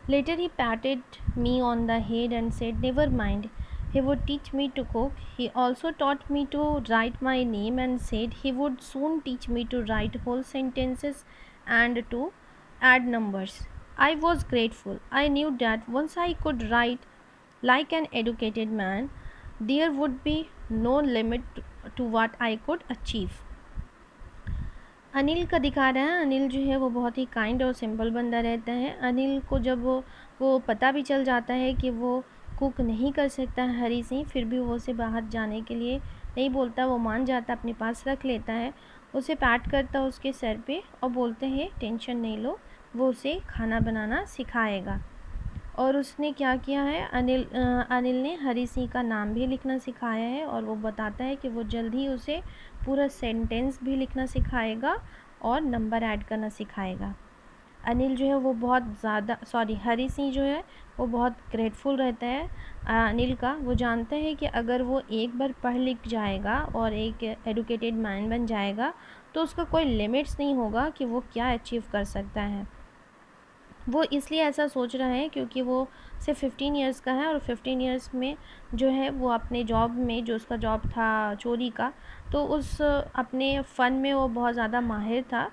Later, he patted me on the head and said, "Never mind, he would teach me to cook." He also taught me to write my name and said he would soon teach me to write whole sentences and to add numbers. I was grateful. I knew that once I could write like an educated man, there would be no limit to what I could achieve. Anil का दिखा रहा है। अनिल जो है वो बहुत ही kind और simple बंदा रहता है। अनिल को जब वो पता भी चल जाता है कि वो कुक नहीं कर सकता है हरी सिंह, फिर भी वो उसे बाहर जाने के लिए नहीं बोलता, वो मान जाता, अपने पास रख लेता है, उसे पैट करता उसके सर पे और बोलते हैं टेंशन नहीं लो, वो उसे खाना बनाना सिखाएगा। और उसने क्या किया है, अनिल ने हरी सिंह का नाम भी लिखना सिखाया है और वो बताता है कि वो जल्द ही उसे पूरा सेंटेंस भी लिखना सिखाएगा और नंबर ऐड करना सिखाएगा। अनिल जो है वो बहुत ज़्यादा हरी सिंह जो है वो बहुत ग्रेटफुल रहता है अनिल का। वो जानता है कि अगर वो एक बार पढ़ लिख जाएगा और एक एडुकेटेड मैन बन जाएगा तो उसका कोई लिमिट्स नहीं होगा कि वो क्या अचीव कर सकता है। वो इसलिए ऐसा सोच रहा है क्योंकि वो सिर्फ 15 इयर्स का है और 15 इयर्स में जो है वो अपने जॉब में, जो उसका जॉब था चोरी का, तो उस अपने फ़न में वो बहुत ज़्यादा माहिर था,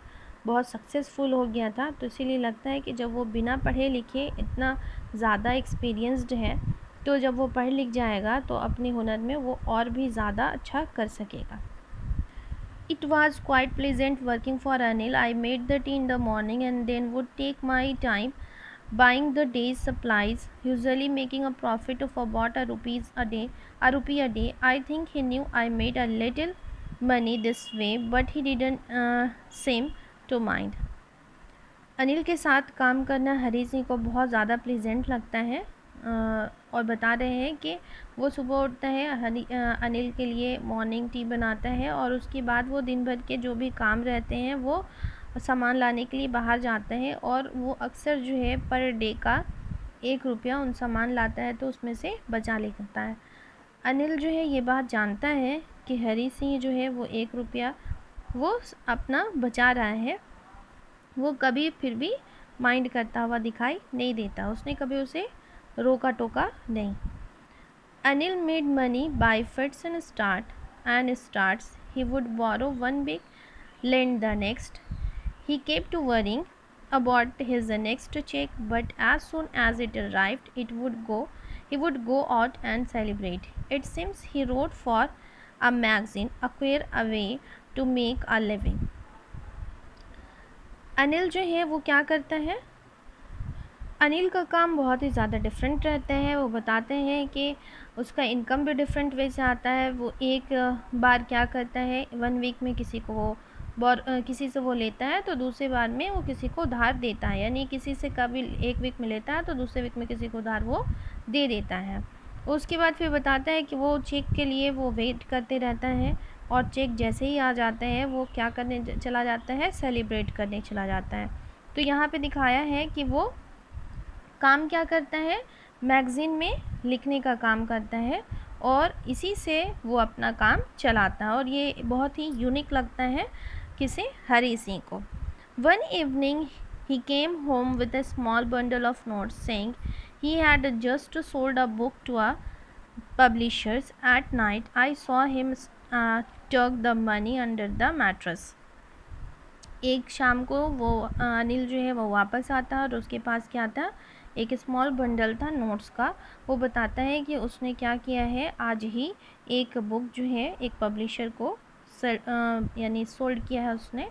बहुत सक्सेसफुल हो गया था। तो इसीलिए लगता है कि जब वो बिना पढ़े लिखे इतना ज़्यादा एक्सपीरियंस्ड है, तो जब वो पढ़ लिख जाएगा तो अपने हुनर में वो और भी ज़्यादा अच्छा कर सकेगा। It was quite pleasant working for Anil. I made the tea in the morning and then would take my time buying the day's supplies, usually making a profit of about a rupee a day. I think he knew I made a little money this way, but he didn't seem to mind. Anil के साथ काम करना हरी सिंह को बहुत ज़्यादा pleasant लगता है और बता रहे हैं कि वो सुबह उठता है, अनिल के लिए मॉर्निंग टी बनाता है और उसके बाद वो दिन भर के जो भी काम रहते हैं वो सामान लाने के लिए बाहर जाता है और वो अक्सर जो है पर डे का 1 रुपया उन सामान लाता है तो उसमें से बचा लेता है। अनिल जो है ये बात जानता है कि हरी सिंह जो है वो 1 रुपया वो अपना बचा रहा है, वो कभी फिर भी माइंड करता हुआ दिखाई नहीं देता, उसने कभी उसे रोका टोका नहीं। Anil made money by fits and starts. He would borrow one week, lend the next. He kept worrying about his next check, but as soon as it arrived, he would go out and celebrate. It seems he wrote for a magazine, a queer way to make a living. Anil जो है वो क्या करता है, अनिल का काम बहुत ही ज़्यादा डिफरेंट रहता है। वो बताते हैं कि उसका इनकम भी डिफरेंट वे से आता है। वो एक बार क्या करता है, 1 वीक में किसी से वो लेता है तो दूसरी बार में वो किसी को उधार देता है, यानी किसी से कभी 1 वीक में लेता है तो दूसरे वीक में किसी को उधार वो दे देता है। उसके बाद फिर बताता है कि वो चेक के लिए वो वेट करते रहता है और चेक जैसे ही आ जाता है वो क्या करने चला जाता है, सेलिब्रेट करने चला जाता है। तो यहाँ पे दिखाया है कि वो काम क्या करता है, मैगज़ीन में लिखने का काम करता है और इसी से वो अपना काम चलाता है और ये बहुत ही यूनिक लगता है किसे, हरी सिंह को। One evening he came home with a small bundle of notes saying he had just sold a book to a publishers. At night I saw him tuck the money under the mattress. एक शाम को वो अनिल जो है वो वापस आता है और उसके पास क्या था, एक स्मॉल बंडल था नोट्स का। वो बताता है कि उसने क्या किया है, आज ही एक बुक जो है एक पब्लिशर को यानी सोल्ड किया है उसने।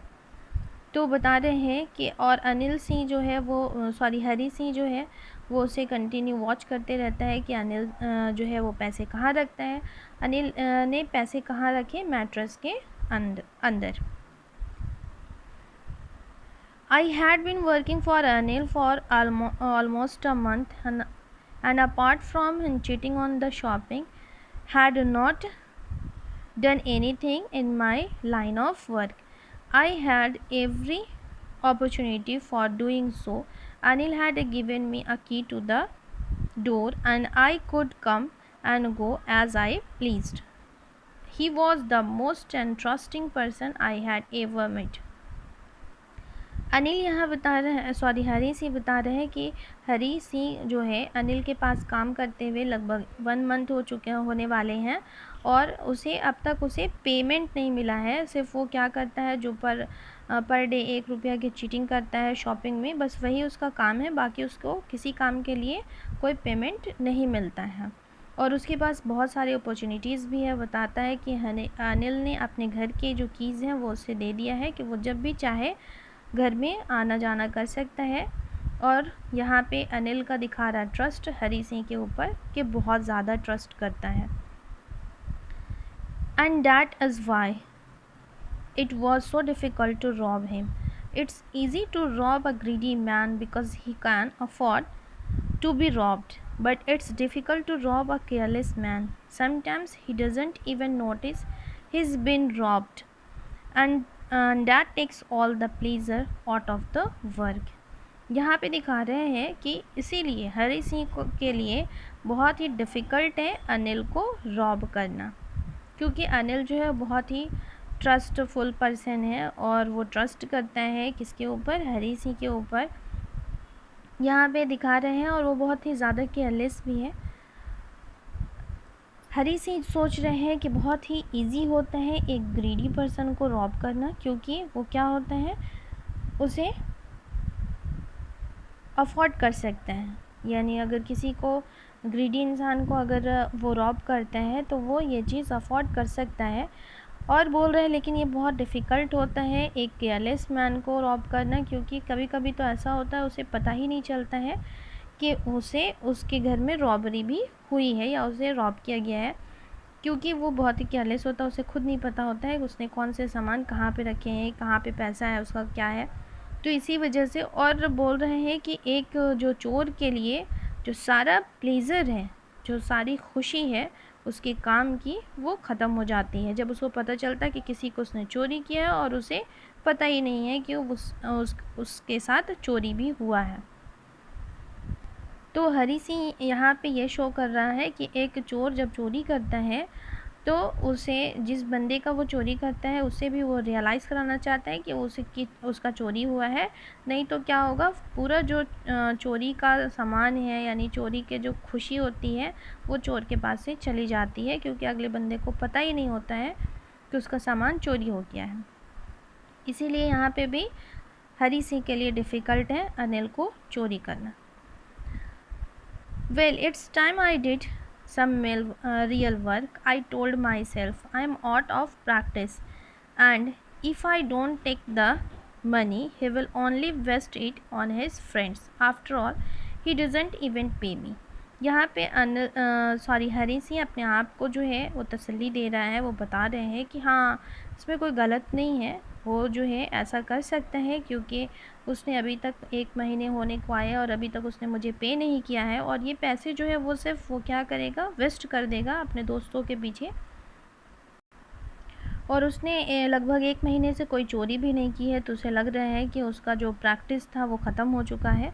तो बता रहे हैं कि और अनिल सिंह जो है वो हरी सिंह जो है वो उसे कंटिन्यू वॉच करते रहता है कि अनिल जो है वो पैसे कहाँ रखता है। अनिल ने पैसे कहाँ रखे, मैट्रेस के अंदर। I had been working for Anil for almost a month, and apart from cheating on the shopping, had not done anything in my line of work. I had every opportunity for doing so. Anil had given me a key to the door, and I could come and go as I pleased. He was the most interesting person I had ever met. Anil यहाँ बता रहे हैं, sorry Hari Singh बता रहे हैं कि हरी सिंह जो है अनिल के पास काम करते हुए लगभग 1 मंथ होने वाले हैं और उसे अब तक उसे पेमेंट नहीं मिला है। सिर्फ वो क्या करता है, जो पर डे 1 रुपया की चीटिंग करता है शॉपिंग में, बस वही उसका काम है। बाकी उसको किसी काम के लिए कोई पेमेंट नहीं मिलता है और उसके पास बहुत सारी अपॉर्चुनिटीज़ भी है। बताता है कि अनिल ने अपने घर के जो कीज़ हैं वो उसे दे दिया है कि वो जब भी चाहे घर में आना जाना कर सकता है। और यहाँ पे अनिल का दिखा रहा ट्रस्ट हरी सिंह के ऊपर कि बहुत ज़्यादा ट्रस्ट करता है। And that is why it was so difficult to rob him. It's easy to rob a greedy man because he can afford to be robbed, but it's difficult to rob a careless man. Sometimes he doesn't even notice he's been robbed, and that takes all the pleasure out of the work. यहाँ पे दिखा रहे हैं कि इसीलिए हरी सिंह के लिए बहुत ही डिफ़िकल्ट है अनिल को रॉब करना, क्योंकि अनिल जो है बहुत ही ट्रस्टफुल पर्सन है और वो ट्रस्ट करता है किसके ऊपर, हरी सिंह के ऊपर। यहाँ पे दिखा रहे हैं और वो बहुत ही ज़्यादा केयरलेस भी है। हरी सिंह सोच रहे हैं कि बहुत ही इजी होता है एक ग्रीडी पर्सन को रॉब करना, क्योंकि वो क्या होता है, उसे अफोर्ड कर सकते हैं। यानी अगर किसी को, ग्रीडी इंसान को अगर वो रॉब करता है तो वो ये चीज़ अफोर्ड कर सकता है। और बोल रहे हैं लेकिन ये बहुत डिफ़िकल्ट होता है एक केयरलेस मैन को रॉब करना, क्योंकि कभी कभी तो ऐसा होता है उसे पता ही नहीं चलता है कि उसे उसके घर में रॉबरी भी हुई है या उसे रॉब किया गया है, क्योंकि वो बहुत ही केयरलेस होता है। उसे खुद नहीं पता होता है उसने कौन से सामान कहाँ पे रखे हैं, कहाँ पे पैसा है उसका क्या है। तो इसी वजह से, और बोल रहे हैं कि एक जो चोर के लिए जो सारा प्लेज़र है, जो सारी खुशी है उसके काम की, वो ख़त्म हो जाती है जब उसको पता चलता है कि किसी को उसने चोरी किया है और उसे पता ही नहीं है कि उसके साथ चोरी भी हुआ है। तो हरी सिंह यहाँ पे ये शो कर रहा है कि एक चोर जब चोरी करता है तो उसे, जिस बंदे का वो चोरी करता है उसे भी वो रियलाइज़ कराना चाहता है कि उसका चोरी हुआ है। नहीं तो क्या होगा, पूरा जो चोरी का सामान है यानी चोरी के जो खुशी होती है वो चोर के पास से चली जाती है, क्योंकि अगले बंदे को पता ही नहीं होता है कि उसका सामान चोरी हो गया है। इसीलिए यहाँ पे भी हरी सिंह के लिए डिफ़िकल्ट है अनिल को चोरी करना। Well, it's time I did some real work. I told myself I am out of practice, and if I don't take the money, he will only waste it on his friends. After all, he doesn't even pay me. यहाँ पे हरी सिंह अपने आप को जो है वो तसल्ली दे रहा है। वो बता रहे हैं कि हाँ, इसमें कोई गलत नहीं है, वो जो है ऐसा कर सकता है, क्योंकि उसने अभी तक 1 महीने होने को आए और अभी तक उसने मुझे पे नहीं किया है, और ये पैसे जो है वो सिर्फ वो क्या करेगा, वेस्ट कर देगा अपने दोस्तों के पीछे। और उसने लगभग 1 महीने से कोई चोरी भी नहीं की है, तो उसे लग रहा है कि उसका जो प्रैक्टिस था वो ख़त्म हो चुका है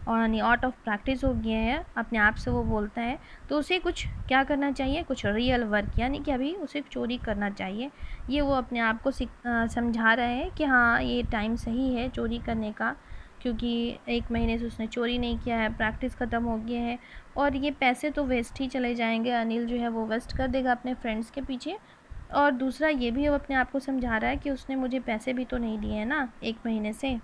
और यानी आउट ऑफ प्रैक्टिस हो गया है, अपने आप से वो बोलता है। तो उसे कुछ क्या करना चाहिए, कुछ रियल वर्क, यानी कि अभी उसे चोरी करना चाहिए। ये वो अपने आप को समझा रहा है कि हाँ, ये टाइम सही है चोरी करने का, क्योंकि 1 महीने से उसने चोरी नहीं किया है, प्रैक्टिस ख़त्म हो गया है, और ये पैसे तो वेस्ट ही चले जाएंगे। अनिल जो है वो वेस्ट कर देगा अपने फ्रेंड्स के पीछे। और दूसरा ये भी वो अपने आप को समझा रहा है कि उसने मुझे पैसे भी तो नहीं दिए हैं ना 1 महीने से।